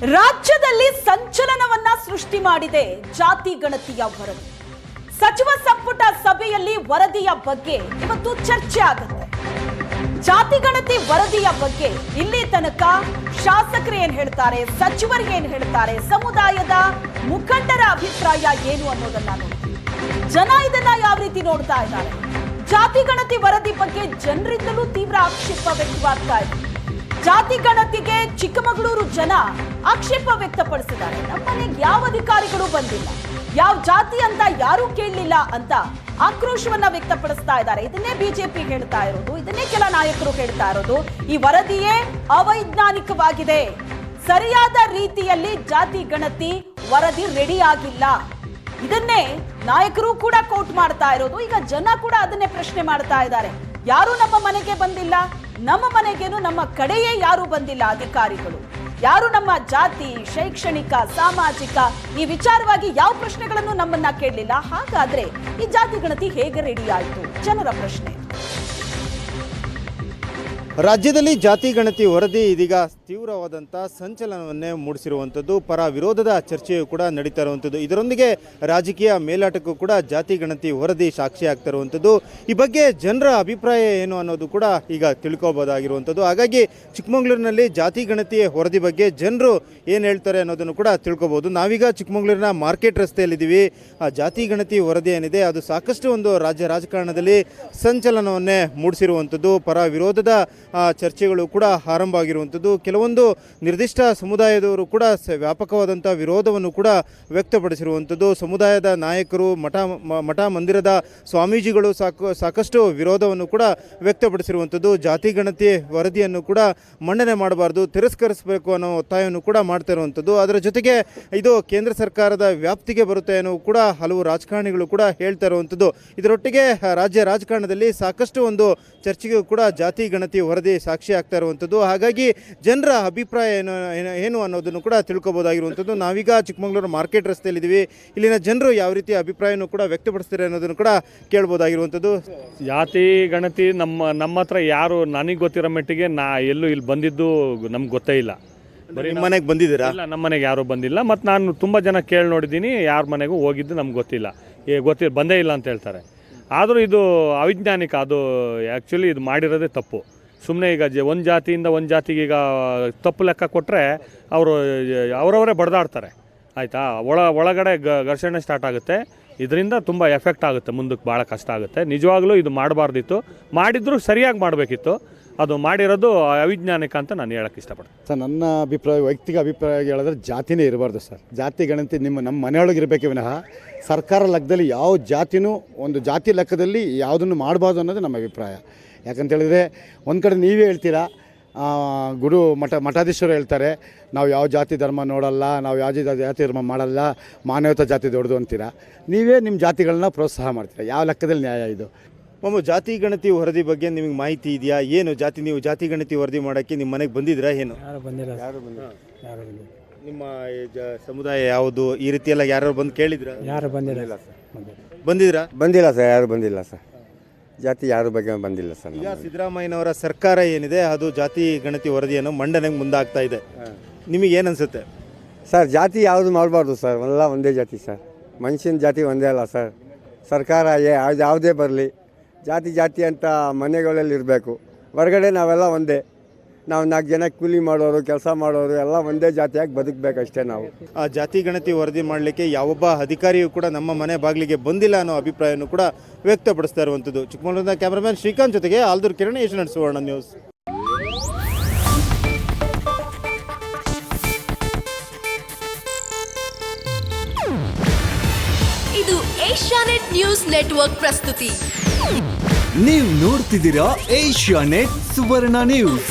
ರಾಜ್ಯದಲ್ಲಿ ಸಂಚಲನವನ್ನ ಸೃಷ್ಟಿ ಮಾಡಿದೆ ಜಾತಿ ಗಣತಿಯ ವರದಿ. ಸಚಿವ ಸಂಪುಟ ಸಭೆಯಲ್ಲಿ ವರದಿಯ ಬಗ್ಗೆ ಇವತ್ತು ಚರ್ಚೆ ಆಗುತ್ತೆ. ಜಾತಿ ಗಣತಿ ವರದಿಯ ಬಗ್ಗೆ ಇಲ್ಲಿ ತನಕ ಶಾಸಕರು ಏನ್ ಹೇಳ್ತಾರೆ, ಸಚಿವರು ಏನ್ ಹೇಳ್ತಾರೆ, ಸಮುದಾಯದ ಮುಖಂಡರ ಅಭಿಪ್ರಾಯ ಏನು ಅನ್ನೋದನ್ನ ನೋಡ್ತೀವಿ. ಜನ ಇದನ್ನ ಯಾವ ರೀತಿ ನೋಡ್ತಾ ಇದ್ದಾರೆ? ಜಾತಿ ಗಣತಿ ವರದಿ ಬಗ್ಗೆ ಜನರಿಂದಲೂ ತೀವ್ರ ಆಕ್ಷೇಪ ವ್ಯಕ್ತವಾಗ್ತಾ ಇದೆ. ಜಾತಿ ಗಣತಿಗೆ ಚಿಕ್ಕಮಗಳೂರು ಜನ ಆಕ್ಷೇಪ ವ್ಯಕ್ತಪಡಿಸಿದ್ದಾರೆ. ನಮ್ಮನೆಗೆ ಯಾವ ಅಧಿಕಾರಿಗಳು ಬಂದಿಲ್ಲ, ಯಾವ ಜಾತಿ ಅಂತ ಯಾರೂ ಕೇಳಲಿಲ್ಲ ಅಂತ ಆಕ್ರೋಶವನ್ನ ವ್ಯಕ್ತಪಡಿಸ್ತಾ ಇದ್ದಾರೆ. ಇದನ್ನೇ ಬಿಜೆಪಿ ಹೇಳ್ತಾ ಇರೋದು, ಇದನ್ನೇ ಕೆಲ ನಾಯಕರು ಹೇಳ್ತಾ ಇರೋದು. ಈ ವರದಿಯೇ ಅವೈಜ್ಞಾನಿಕವಾಗಿದೆ, ಸರಿಯಾದ ರೀತಿಯಲ್ಲಿ ಜಾತಿ ಗಣತಿ ವರದಿ ರೆಡಿ ಆಗಿಲ್ಲ. ಇದನ್ನೇ ನಾಯಕರು ಕೂಡ ಕೋಟ್ ಮಾಡ್ತಾ ಇರೋದು. ಈಗ ಜನ ಕೂಡ ಅದನ್ನೇ ಪ್ರಶ್ನೆ ಮಾಡ್ತಾ ಇದ್ದಾರೆ. ಯಾರು ನಮ್ಮ ಮನೆಗೆ ಬಂದಿಲ್ಲ, ನಮ್ಮ ಮನೆಗೇನು ನಮ್ಮ ಕಡೆಯೇ ಯಾರು ಬಂದಿಲ್ಲ ಅಧಿಕಾರಿಗಳು, ಯಾರು ನಮ್ಮ ಜಾತಿ, ಶೈಕ್ಷಣಿಕ, ಸಾಮಾಜಿಕ ಈ ವಿಚಾರವಾಗಿ ಯಾವ ಪ್ರಶ್ನೆಗಳನ್ನು ನಮ್ಮನ್ನ ಕೇಳಲಿಲ್ಲ. ಹಾಗಾದ್ರೆ ಈ ಜಾತಿ ಗಣತಿ ಹೇಗೆ ರೆಡಿ ಆಯಿತು? ಜನರ ಪ್ರಶ್ನೆ. ರಾಜ್ಯದಲ್ಲಿ ಜಾತಿ ಗಣತಿ ವರದಿ ಇದೀಗ ತೀವ್ರವಾದಂಥ ಸಂಚಲನವನ್ನೇ ಮೂಡಿಸಿರುವಂಥದ್ದು. ಪರ ವಿರೋಧದ ಚರ್ಚೆಯು ಕೂಡ ನಡೀತಾ ಇರುವಂಥದ್ದು. ಇದರೊಂದಿಗೆ ರಾಜಕೀಯ ಮೇಲಾಟಕ್ಕೂ ಕೂಡ ಜಾತಿ ಗಣತಿ ವರದಿ ಸಾಕ್ಷಿ ಆಗ್ತಾ ಇರುವಂಥದ್ದು. ಈ ಬಗ್ಗೆ ಜನರ ಅಭಿಪ್ರಾಯ ಏನು ಅನ್ನೋದು ಕೂಡ ಈಗ ತಿಳ್ಕೊಬೋದಾಗಿರುವಂಥದ್ದು. ಹಾಗಾಗಿ ಚಿಕ್ಕಮಗಳೂರಿನಲ್ಲಿ ಜಾತಿ ಗಣತಿ ವರದಿ ಬಗ್ಗೆ ಜನರು ಏನು ಹೇಳ್ತಾರೆ ಅನ್ನೋದನ್ನು ಕೂಡ ತಿಳ್ಕೊಬೋದು. ನಾವೀಗ ಚಿಕ್ಕಮಗಳೂರಿನ ಮಾರ್ಕೆಟ್ ರಸ್ತೆಯಲ್ಲಿದ್ದೀವಿ. ಆ ಜಾತಿ ಗಣತಿ ವರದಿ ಏನಿದೆ ಅದು ಸಾಕಷ್ಟು ಒಂದು ರಾಜಕಾರಣದಲ್ಲಿ ಸಂಚಲನವನ್ನೇ ಮೂಡಿಸಿರುವಂಥದ್ದು. ಪರ ವಿರೋಧದ ಚರ್ಚೆಗಳು ಕೂಡ ಆರಂಭ ಆಗಿರುವಂಥದ್ದು. ಕೆಲವೊಂದು ನಿರ್ದಿಷ್ಟ ಸಮುದಾಯದವರು ಕೂಡ ವ್ಯಾಪಕವಾದಂಥ ವಿರೋಧವನ್ನು ಕೂಡ ವ್ಯಕ್ತಪಡಿಸಿರುವಂಥದ್ದು. ಸಮುದಾಯದ ನಾಯಕರು, ಮಠ ಮಂದಿರದ ಸ್ವಾಮೀಜಿಗಳು ಸಾಕಷ್ಟು ವಿರೋಧವನ್ನು ಕೂಡ ವ್ಯಕ್ತಪಡಿಸಿರುವಂಥದ್ದು. ಜಾತಿ ಗಣತಿ ವರದಿಯನ್ನು ಕೂಡ ಮಂಡನೆ ಮಾಡಬಾರ್ದು, ತಿರಸ್ಕರಿಸಬೇಕು ಅನ್ನೋ ಒತ್ತಾಯವನ್ನು ಕೂಡ ಮಾಡ್ತಾ ಇರುವಂಥದ್ದು. ಅದರ ಜೊತೆಗೆ ಇದು ಕೇಂದ್ರ ಸರ್ಕಾರದ ವ್ಯಾಪ್ತಿಗೆ ಬರುತ್ತೆ ಅನ್ನೋ ಕೂಡ ಹಲವು ರಾಜಕಾರಣಿಗಳು ಕೂಡ ಹೇಳ್ತಾ ಇರುವಂಥದ್ದು. ಇದರೊಟ್ಟಿಗೆ ರಾಜ್ಯ ರಾಜಕಾರಣದಲ್ಲಿ ಸಾಕಷ್ಟು ಒಂದು ಚರ್ಚೆಗೂ ಕೂಡ ಜಾತಿ ಗಣತಿ ವರದಿ ಸಾಕ್ಷಿ ಆಗ್ತಾ ಇರುವಂಥದ್ದು. ಹಾಗಾಗಿ ಜನರ ಅಭಿಪ್ರಾಯ ಏನು ಅನ್ನೋದನ್ನು ಕೂಡ ತಿಳ್ಕೊಬೋದಾಗಿರುವಂಥದ್ದು. ನಾವೀಗ ಚಿಕ್ಕಮಗಳೂರು ಮಾರ್ಕೆಟ್ ರಸ್ತೆಯಲ್ಲಿದ್ದೀವಿ. ಇಲ್ಲಿನ ಜನರು ಯಾವ ರೀತಿ ಅಭಿಪ್ರಾಯನೂ ಕೂಡ ವ್ಯಕ್ತಪಡಿಸ್ತಾರೆ ಅನ್ನೋದನ್ನು ಕೂಡ ಕೇಳ್ಬೋದಾಗಿರುವಂಥದ್ದು. ಜಾತಿ ಗಣತಿ ನಮ್ಮ ಹತ್ರ ಯಾರು ನನಗೆ ಗೊತ್ತಿರೋ ಮಟ್ಟಿಗೆ ಎಲ್ಲೂ ಇಲ್ಲಿ ಬಂದಿದ್ದು ನಮ್ಗೆ ಗೊತ್ತೇ ಇಲ್ಲ. ಬರೀ ಮನೆಗೆ ಬಂದಿದ್ದೀರಾ? ಇಲ್ಲ, ನಮ್ಮ ಮನೆಗೆ ಯಾರೂ ಬಂದಿಲ್ಲ. ಮತ್ತು ನಾನು ತುಂಬ ಜನ ಕೇಳಿ ನೋಡಿದ್ದೀನಿ, ಯಾರ ಮನೆಗೂ ಹೋಗಿದ್ದು ನಮ್ಗೆ ಗೊತ್ತಿಲ್ಲ, ಬಂದೇ ಇಲ್ಲ ಅಂತ ಹೇಳ್ತಾರೆ. ಆದರೂ ಇದು ಅವೈಜ್ಞಾನಿಕ. ಅದು ಆ್ಯಕ್ಚುಲಿ ಇದು ಮಾಡಿರೋದೇ ತಪ್ಪು. ಸುಮ್ಮನೆ ಈಗ ಒಂದು ಜಾತಿಯಿಂದ ಒಂದು ಜಾತಿಗೆ ಈಗ ತಪ್ಪು ಲೆಕ್ಕ ಕೊಟ್ಟರೆ ಅವರವರೇ ಬಡ್ದಾಡ್ತಾರೆ. ಆಯಿತಾ? ಒಳಗಡೆ ಘರ್ಷಣೆ ಸ್ಟಾರ್ಟ್ ಆಗುತ್ತೆ. ಇದರಿಂದ ತುಂಬ ಎಫೆಕ್ಟ್ ಆಗುತ್ತೆ, ಮುಂದಕ್ಕೆ ಭಾಳ ಕಷ್ಟ ಆಗುತ್ತೆ. ನಿಜವಾಗ್ಲೂ ಇದು ಮಾಡಬಾರ್ದಿತ್ತು. ಮಾಡಿದರೂ ಸರಿಯಾಗಿ ಮಾಡಬೇಕಿತ್ತು. ಅದು ಮಾಡಿರೋದು ಅವೈಜ್ಞಾನಿಕ ಅಂತ ನಾನು ಹೇಳೋಕ್ಕೆ ಇಷ್ಟಪಡ್ತೀನಿ. ಸರ್, ನನ್ನ ವೈಯಕ್ತಿಕ ಅಭಿಪ್ರಾಯ ಹೇಳಿದ್ರೆ ಜಾತಿನೇ ಇರಬಾರ್ದು ಸರ್. ಜಾತಿ ಗಣತಿ ನಮ್ಮ ಮನೆಯೊಳಗೆ ಇರಬೇಕೆ ವಿನಃ ಸರ್ಕಾರ ಲೆಕ್ಕದಲ್ಲಿ ಯಾವ ಜಾತಿನೂ ಒಂದು ಜಾತಿ ಲೆಕ್ಕದಲ್ಲಿ ಯಾವುದನ್ನು ಮಾಡಬಾರ್ದು ಅನ್ನೋದು ನಮ್ಮ ಅಭಿಪ್ರಾಯ. ಯಾಕಂತ ಹೇಳಿದರೆ ಒಂದು ಕಡೆ ನೀವೇ ಹೇಳ್ತೀರಾ, ಮಠಾಧೀಶರು ಹೇಳ್ತಾರೆ ನಾವು ಯಾವ ಜಾತಿ ಧರ್ಮ ನೋಡಲ್ಲ, ನಾವು ಯಾವ ಜಾತಿ ಧರ್ಮ ಮಾಡಲ್ಲ, ಮಾನವತಾ ಜಾತಿ ದೊಡ್ಡದು ಅಂತೀರಾ. ನೀವೇ ನಿಮ್ಮ ಜಾತಿಗಳನ್ನ ಪ್ರೋತ್ಸಾಹ ಮಾಡ್ತೀರಾ. ಯಾವ ಲೆಕ್ಕದಲ್ಲಿ ನ್ಯಾಯ ಇದು? ಜಾತಿ ಗಣತಿ ವರದಿ ಬಗ್ಗೆ ನಿಮಗೆ ಮಾಹಿತಿ ಇದೆಯಾ? ಏನು ನೀವು ಜಾತಿ ಗಣತಿ ವರದಿ ಮಾಡೋಕ್ಕೆ ನಿಮ್ಮ ಮನೆಗೆ ಬಂದಿದ್ದೀರಾ? ಏನು ಯಾರು ಬಂದಿಲ್ಲ. ನಿಮ್ಮ ಸಮುದಾಯ ಯಾವುದು ಈ ರೀತಿ ಎಲ್ಲ ಯಾರು ಬಂದು ಕೇಳಿದ್ರ? ಯಾರು ಬಂದಿಲ್ಲ ಸರ್. ಬಂದಿದ್ರಾ? ಬಂದಿಲ್ಲ ಸರ್, ಯಾರು ಬಂದಿಲ್ಲ ಸರ್. ಜಾತಿ ಯಾರ ಬಗ್ಗೆ ಬಂದಿಲ್ಲ ಸರ್. ಈಗ ಸಿದ್ದರಾಮಯ್ಯನವರ ಸರ್ಕಾರ ಏನಿದೆ ಅದು ಜಾತಿ ಗಣತಿ ವರದಿಯನ್ನು ಮಂಡನೆಗೆ ಮುಂದಾಗ್ತಾ ಇದೆ. ನಿಮಗೆ ಏನು ಅನಿಸುತ್ತೆ ಸರ್? ಜಾತಿ ಯಾವುದು ಮಾಡಬಾರ್ದು ಸರ್. ಎಲ್ಲ ಒಂದೇ ಜಾತಿ ಸರ್. ಮನುಷ್ಯನ ಜಾತಿ ಒಂದೇ ಅಲ್ಲ ಸರ್. ಸರ್ಕಾರ ಯಾವುದೇ ಬರಲಿ ಜಾತಿ ಅಂತ ಮನೆಗಳಲ್ಲಿ ಇರಬೇಕು. ಹೊರಗಡೆ ನಾವೆಲ್ಲ ಒಂದೇ. ನಾವು 4 ಜನ ಕೂಲಿ ಮಾಡೋರು, ಕೆಲಸ ಮಾಡೋರು ಎಲ್ಲ ಒಂದೇ ಜಾತಿಯಾಗಿ ಬದುಕಬೇಕಷ್ಟೇ ನಾವು. ಆ ಜಾತಿ ಗಣತಿ ವರದಿ ಮಾಡಲಿಕ್ಕೆ ಯಾವೊಬ್ಬ ಅಧಿಕಾರಿಯೂ ಕೂಡ ನಮ್ಮ ಮನೆ ಬಾಗಿಲಿಗೆ ಬಂದಿಲ್ಲ ಅನ್ನೋ ಅಭಿಪ್ರಾಯವನ್ನು ಕೂಡ ವ್ಯಕ್ತಪಡಿಸ್ತಾ ಇರುವಂಥದ್ದು. ಚಿಕ್ಕಮಗಳೂರಿನ ಕ್ಯಾಮರಾಮನ್ ಶ್ರೀಕಾಂತ್ ಜೊತೆಗೆ ಆಲ್ದೂರ್ ಕಿರಣ್, ಏಷ್ಯಾನೆಟ್ ಸುವರ್ಣ ನ್ಯೂಸ್. ಇದು ಏಷ್ಯಾನೆಟ್ ನ್ಯೂಸ್ ನೆಟ್ವರ್ಕ್ ಪ್ರಸ್ತುತಿ. ನೀವು ನೋಡ್ತಿದ್ದೀರಾ ಏಷ್ಯಾನೆಟ್ ಸುವರ್ಣ ನ್ಯೂಸ್.